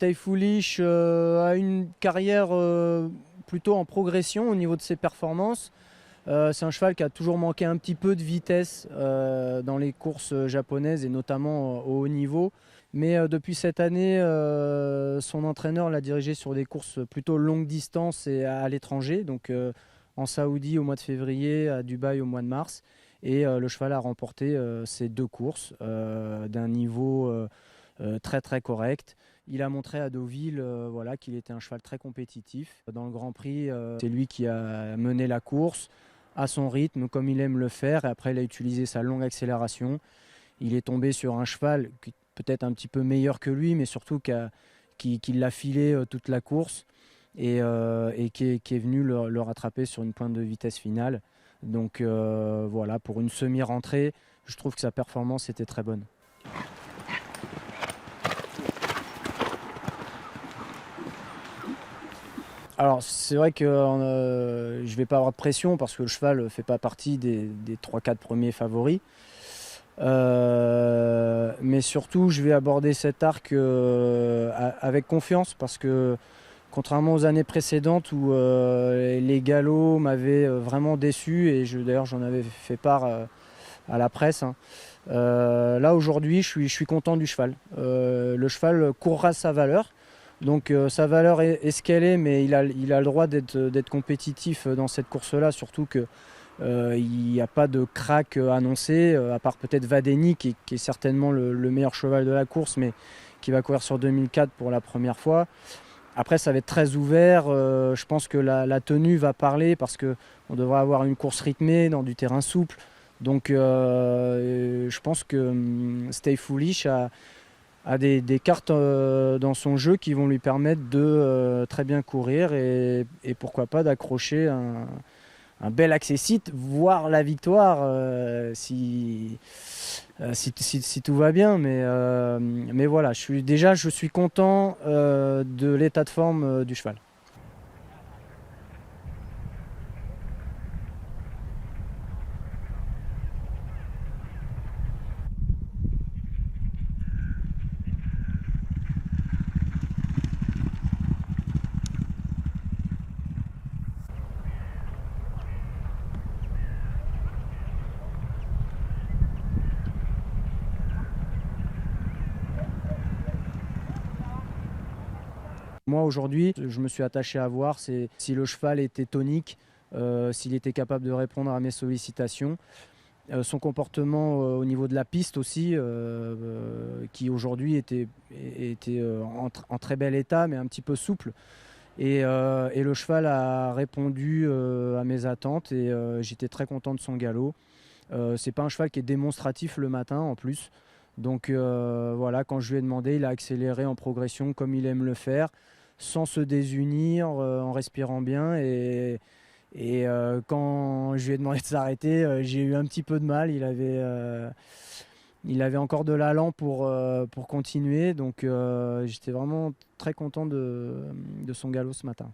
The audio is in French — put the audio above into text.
Stay Foolish a une carrière plutôt en progression au niveau de ses performances. C'est un cheval qui a toujours manqué un petit peu de vitesse dans les courses japonaises et notamment au haut niveau. Mais depuis cette année, son entraîneur l'a dirigé sur des courses plutôt longue distance et à l'étranger, donc en Saoudi au mois de février, à Dubaï au mois de mars. Et le cheval a remporté ces deux courses d'un niveau très très correct. Il a montré à Deauville voilà, qu'il était un cheval très compétitif. Dans le Grand Prix, c'est lui qui a mené la course à son rythme, comme il aime le faire. Et après, il a utilisé sa longue accélération. Il est tombé sur un cheval qui peut-être un petit peu meilleur que lui, mais surtout qui l'a filé toute la course et qui est venu le rattraper sur une pointe de vitesse finale. Donc voilà, pour une semi-rentrée, je trouve que sa performance était très bonne. Alors c'est vrai que je ne vais pas avoir de pression parce que le cheval ne fait pas partie des 3-4 premiers favoris. Mais surtout je vais aborder cet arc avec confiance parce que contrairement aux années précédentes où les galops m'avaient vraiment déçu et d'ailleurs j'en avais fait part à la presse, hein. Là aujourd'hui je suis content du cheval. Le cheval courra sa valeur. Donc sa valeur est ce qu'elle est, mais il a le droit d'être compétitif dans cette course-là, surtout que il n'y a pas de crack annoncé, à part peut-être Vadeni qui est certainement le meilleur cheval de la course, mais qui va courir sur 2004 pour la première fois. Après, ça va être très ouvert. Je pense que la tenue va parler parce qu'on devrait avoir une course rythmée dans du terrain souple. Donc je pense que Stay Foolish a des cartes dans son jeu qui vont lui permettre de très bien courir et pourquoi pas d'accrocher un bel accessite, voire la victoire si tout va bien. Mais voilà, je suis content de l'état de forme du cheval. Moi aujourd'hui, je me suis attaché à voir si le cheval était tonique, s'il était capable de répondre à mes sollicitations. Son comportement au niveau de la piste aussi, qui aujourd'hui était en très bel état, mais un petit peu souple. Et le cheval a répondu à mes attentes et j'étais très content de son galop. C'est pas un cheval qui est démonstratif le matin en plus. Donc voilà, quand je lui ai demandé, il a accéléré en progression comme il aime le faire, sans se désunir, en respirant bien. Et quand je lui ai demandé de s'arrêter, j'ai eu un petit peu de mal. Il avait encore de l'allant pour continuer. Donc j'étais vraiment très content de son galop ce matin.